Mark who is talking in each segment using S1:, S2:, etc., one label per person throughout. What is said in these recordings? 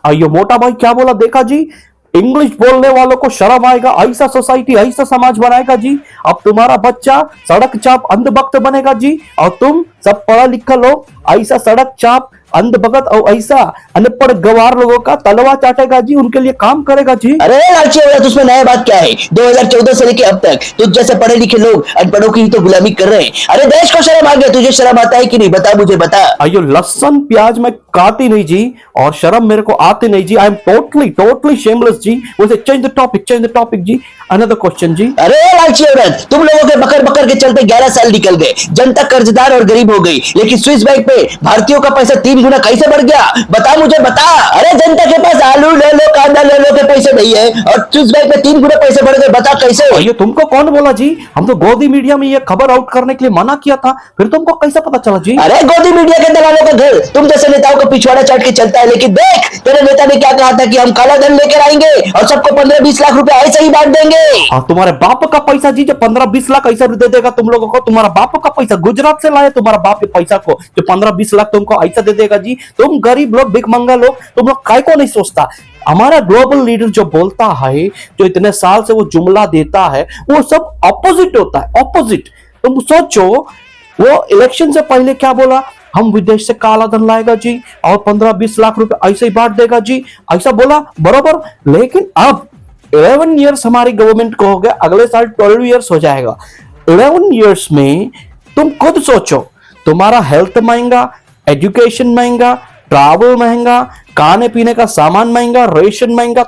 S1: ये मोटा भाई क्या बोला देखा जी, इंग्लिश बोलने वालों को शर्म आएगा, ऐसा सोसाइटी ऐसा समाज बनाएगा जी। अब तुम्हारा बच्चा सड़क चाप अंधभक्त बनेगा जी, और तुम सब पढ़ा लिखा लोग ऐसा सड़क चाप अंधभक्त और ऐसा अनपढ़ गवार लोगों का तलवा चाटेगा जी, उनके लिए काम करेगा जी।
S2: अरे लालची औरत, उसमें नया बात क्या है? 2014 से लेके अब तक तुझ जैसे पढ़े लिखे लोग अनपढ़ों की ही तो गुलामी कर रहे हैं। अरे देश को शर्म आ गया, तुझे शर्म आता है कि नहीं? बता मुझे, बता।
S1: अयो लहसन प्याज में काटी नहीं जी, और शर्म मेरे को आती नहीं जी। I am totally totally shameless जी। वैसे चेंज द टॉपिक जी, अनदर क्वेश्चन जी।
S2: अरे लालची औरत, तुम लोगों के बकर बकर के चलते 11 साल निकल गए, जनता कर्जदार और गरीब हो गई, लेकिन स्विस बैंक पे भारतीयों का पैसा 3 गुना कैसे बढ़ गया? बता मुझे, बता। अरे जनता के पास आलू ले लो, कांदा ले लो के पैसे नहीं है, और स्विस बैंक में 3 गुना पैसे बढ़ गए, बता कैसे?
S1: ये तुमको कौन बोला जी? हम तो गोदी मीडिया में ये खबर आउट करने के लिए मना किया था, फिर तुमको कैसे पता चला जी?
S2: अरे गोदी मीडिया के दलालों का घर तुम जैसे नेताओं को पिछवाड़ा चाट के चलता है, लेकिन देख तेरे नेता ने क्या कहा था कि हम काला धन लेकर आएंगे और सबको 15-20 लाख रुपए ऐसे ही बांट देंगे।
S1: तुम्हारे बाप का पैसा जी, जो 15-20 लाख ऐसा दे देगा तुम लोगों को, तुम्हारा बाप का पैसा गुजरात से लाए तुम्हारा बाप के पैसा को, जो 15-20 लाख तुमको ऐसा दे देगा जी। तुम गरीब लोग, भिख मंगा लोग, तुम लोग काय को नहीं सोचता? हमारा ग्लोबल लीडर जो बोलता है, जो इतने साल से वो जुमला देता है, वो सब ऑपोजिट होता है, ऑपोजिट। तुम सोचो, वो इलेक्शन से पहले क्या बोला? हम विदेश से काला धन लाएगा जी और 15-20 लाख रुपए ऐसे ही बांट देगा जी, ऐसा बोला बरोबर। लेकिन अब 11 ईयर्स हमारी गवर्नमेंट को हो गया, अगले साल 12 ईयर्स हो जाएगा। 11 ईयर्स में तुम खुद सोचो, तुम्हारा हेल्थ महंगा, एजुकेशन महंगा, ट्रैवल महंगा, खाने पीने का सामान महंगा, रेशन महंगा,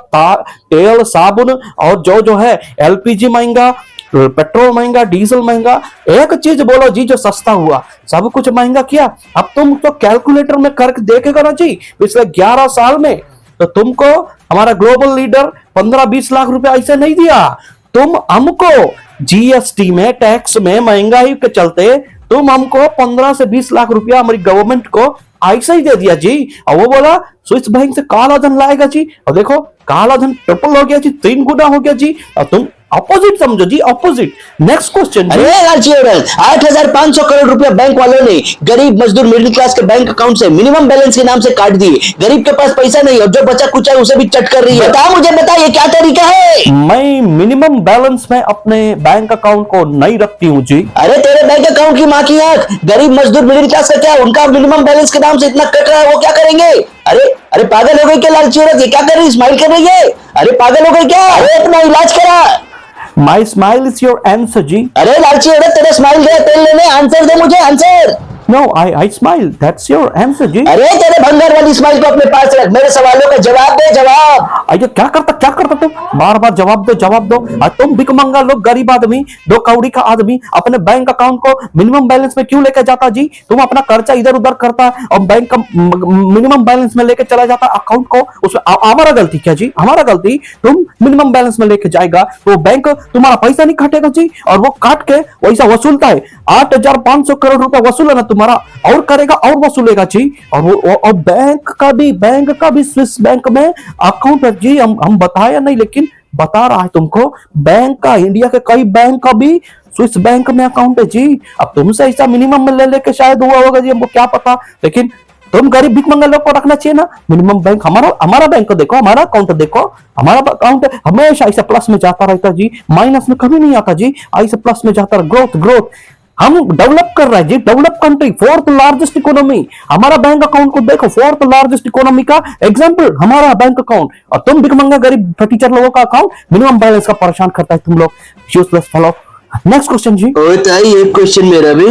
S1: तेल साबुन और जो है एलपीजी महंगा, पेट्रोल महंगा, डीजल महंगा। एक चीज बोलो जी जो सस्ता हुआ, सब कुछ महंगा किया। अब तुम तो कैलकुलेटर में करके देखेगा ना जी, पिछले 11 साल में तो तुमको हमारा ग्लोबल लीडर 15-20 लाख रुपए ऐसे नहीं दिया। तुम हमको जीएसटी में, टैक्स में, महंगाई के चलते तुम हमको 15 से 20 लाख रुपया हमारी गवर्नमेंट को ऐसा ही दे दिया जी। और वो बोला स्विस बैंक से काला धन लाएगा जी, और देखो काला धन ट्रिपल हो गया जी, 3 गुना हो गया जी। और तुम अपोजिट समझो जी, अपोजिट। नेक्स्ट क्वेश्चन जी।
S2: अरे लालची औरत, 8,500 करोड़ रुपया बैंक वालों ने गरीब मजदूर मिडिल क्लास के बैंक अकाउंट से मिनिमम बैलेंस के नाम से काट दिए। गरीब के पास पैसा नहीं और जो बचा कुछ है उसे भी चट कर रही है। बता मुझे, बता ये क्या तरीका है?
S1: मैं मिनिमम बैलेंस में अपने बैंक अकाउंट को नहीं रखती हूँ जी।
S2: अरे तेरे बैंक अकाउंट की माँ की आंख, गरीब मजदूर मिडिल क्लास का क्या? उनका मिनिमम बैलेंस के नाम से इतना कट रहा है, वो क्या करेंगे? अरे अरे पागल हो गई क्या लालची औरत? ये क्या कर रही, स्माइल कर रही है? अरे पागल हो गई क्या? अरे अपना इलाज करा।
S1: My smile is your answer जी।
S2: अरे लालची औरत, तेरा स्माइल गया तेल लेने, आंसर दे मुझे, answer.
S1: No, I smile. That's your answer जी।
S2: अरे तेरे भंगार वाली स्माइल को अपने पास रख, मेरे सवालों का जवाब दे, जवाब।
S1: अरे क्या करता तुम? बार बार जवाब दो। तुम भिख मंगा लोग, गरीब आदमी, 2 कौड़ी का आदमी अपने बैंक अकाउंट को मिनिमम बैलेंस में क्यों लेके जाता जी? तुम अपना खर्चा इधर उधर करता और बैंक का मिनिमम बैलेंस में लेके चला जाता अकाउंट को। उसमें हमारा गलती क्या जी? हमारा गलती। तुम मिनिमम बैलेंस में लेके जाएगा तो बैंक तुम्हारा पैसा नहीं काटेगा जी, और वो काट के वैसा वसूलता है। 8,500 करोड़ रुपया वसूला ना तुम्हारा, और करेगा और वसूलेगा जी। और बैंक का भी स्विस बैंक में अकाउंट है जी। हम बताया नहीं, लेकिन बता रहा है तुमको, बैंक का, इंडिया के कई बैंक का भी स्विस बैंक में अकाउंट है जी। अब तुमसे ऐसा मिनिमम में ले लेके शायद हुआ होगा जी, हमको क्या पता। लेकिन तुम गरीब भिख मंगा लोग को रखना चाहिए ना मिनिमम बैंक। हमारा बैंक को देखो, हमारा अकाउंट देखो, हमारा अकाउंट हमेशा ऐसे प्लस में जाता रहता जी, माइनस में कभी नहीं आता जी, ऐसे प्लस में जाता। ग्रोथ हम डेवलप कर रहे हैं जी, develop country, 4th largest economy. हमारा बैंक अकाउंट को देखो, 4th लार्जेस्ट इकोनॉमी का एग्जांपल हमारा बैंक अकाउंट। और तुम भिख मंगा गरीब टीचर लोगों का अकाउंट मिनिमम बैलेंस का परेशान करता है तुम लोग, यूजलेस फेलो। नेक्स्ट क्वेश्चन जी।
S2: होता है एक क्वेश्चन मेरा भी।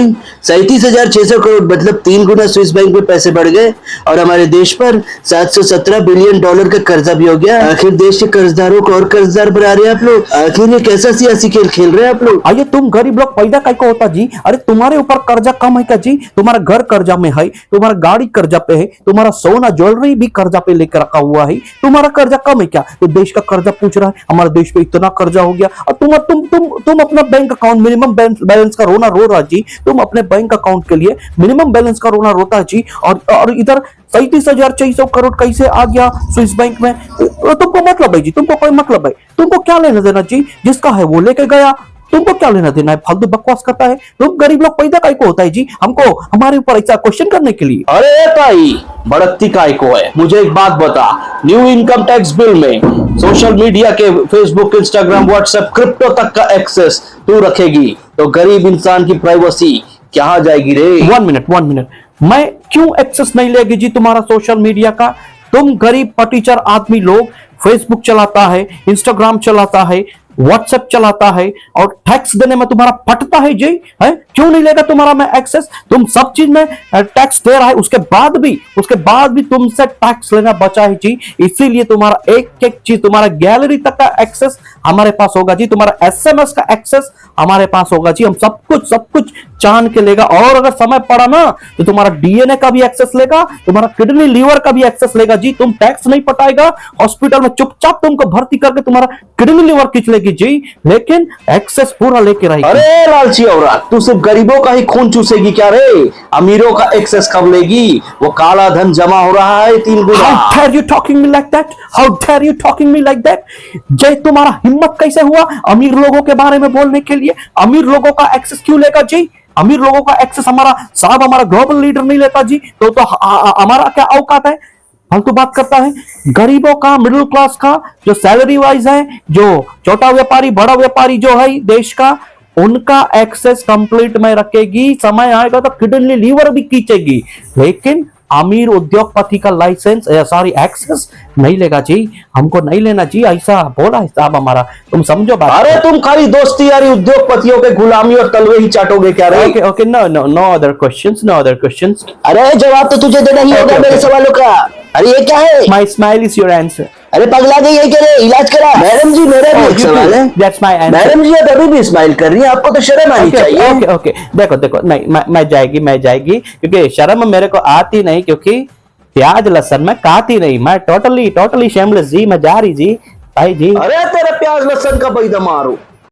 S2: 37,600 करोड़ मतलब 3 गुना स्विस बैंक में पैसे बढ़ गए, और हमारे देश पर 717 बिलियन डॉलर का कर्जा भी हो गया। आखिर देश के कर्जदारों को और कर्जदार बना रहे हैं आप लोग। आखिर ये कैसा सियासी खेल खेल रहे हैं आप लोग?
S1: आइए, तुम गरीब लोग पैदा काय को होता जी? अरे तुम्हारे ऊपर कर्जा कम है क्या जी? तुम्हारा घर कर्जा में है, तुम्हारा गाड़ी कर्जा पे है, तुम्हारा सोना ज्वेलरी भी कर्जा पे लेकर रखा हुआ है, तुम्हारा कर्जा कम है क्या? तो देश का कर्जा पूछ रहा है, हमारे देश पे इतना कर्जा हो गया, और तुम अपना बैंक अकाउंट मिनिमम बैलेंस का रोना रो रहा जी। तुम अपने बैंक अकाउंट के लिए मिनिमम बैलेंस का रोना रोता है जी, और इधर 37,600 करोड़ कैसे आ गया स्विस बैंक में? तुमको मतलब है जी? तुमको कोई मतलब है? तुमको क्या लेना देना जी? जिसका है वो लेके गया, तुमको क्या लेना देना है? फालतू बकवास करता है। तुम गरीब लोग पैदा काय को होता है जी हमको, हमारे ऊपर ऐसा क्वेश्चन करने के लिए?
S2: अरे भाई बड़कती काय को है? मुझे एक बात बता, न्यू इनकम टैक्स बिल में सोशल मीडिया के फेसबुक, इंस्टाग्राम, व्हाट्सएप, क्रिप्टो तक का एक्सेस तू रखेगी तो गरीब इंसान की प्राइवेसी कहाँ जाएगी रे?
S1: 1 मिनट, मैं क्यों एक्सेस नहीं लेगी जी तुम्हारा सोशल मीडिया का? तुम गरीब पटीचर आदमी लोग फेसबुक चलाता है, इंस्टाग्राम चलाता है, व्हाट्सएप चलाता है और टैक्स देने में तुम्हारा फटता है जी, है? क्यों नहीं लेगा तुम्हारा मैं एक्सेस? तुम सब चीज में टैक्स दे रहा है, उसके बाद भी तुमसे टैक्स लेना बचा है जी। इसीलिए तुम्हारा एक एक चीज, तुम्हारा गैलरी तक का एक्सेस हमारे पास होगा जी, तुम्हारा एसएमएस का एक्सेस हमारे पास होगा जी। हम सब कुछ जान के लेगा, और अगर समय पड़ा ना तो तुम्हारा डीएनए का भी एक्सेस लेगा, तुम्हारा किडनी लीवर का भी एक्सेस लेगा जी। तुम टैक्स नहीं पटाएगा, हॉस्पिटल में चुपचाप तुमको भर्ती करके तुम्हारा किडनी लीवर खींच लेगी जी, लेकिन एक्सेस पूरा लेके रहेगी।
S2: अरे लालची औरत, तू सिर्फ गरीबों का ही खून चूसेगी क्या रे? अमीरों का एक्सेस कब लेगी? वो काला धन जमा हो रहा है 3 गुना।
S1: How dare you talking me like that? How dare you talking me like that? जय तुम्हारा हिम्मत कैसे हुआ अमीर लोगों के बारे में बोलने के लिए? अमीर लोगों का एक्सेस क्यों लेगा जी? अमीर लोगों का एक्सेस हमारा ग्लोबल लीडर नहीं लेता जी, तो हमारा क्या औकात है? फालतू बात करता है। गरीबों का, मिडिल क्लास का, जो सैलरी वाइज है, जो छोटा व्यापारी, बड़ा व्यापारी जो है देश का, उनका एक्सेस कंप्लीट में रखेगी। समय आएगा तो किडनी लीवर भी खींचेगी, लेकिन अमीर उद्योगपति का लाइसेंस, सॉरी एक्सेस नहीं लेगा जी। हमको नहीं लेना जी, ऐसा बोला है साहब हमारा, तुम समझो बात।
S2: अरे तुम खाली दोस्ती यारी उद्योगपतियों के गुलामी और तलवे ही चाटोगे क्या रे?
S1: Okay, no other questions.
S2: अरे जवाब तो तुझे देना ही होगा
S1: Okay.
S2: मेरे सवालों का। अरे ये क्या है?
S1: माई स्माइल इज योर आंसर।
S2: अरे पगला गई है क्या रे? इलाज करा। मैडम जी मेरा भी एक सवाल है।
S1: That's my answer.
S2: मैडम जी आप अभी भी स्माइल कर रही हैं, आपको तो शर्म आनी चाहिए।
S1: ओके, देखो नहीं, मैं जाएगी क्योंकि शर्म मेरे को आती नहीं, क्योंकि प्याज लहसुन मैं खाती नहीं, मैं टोटली शेमलेस जी, मैं जा रही जी भाई जी।
S2: अरे तेरा प्याज लहसुन का पैदा मारो।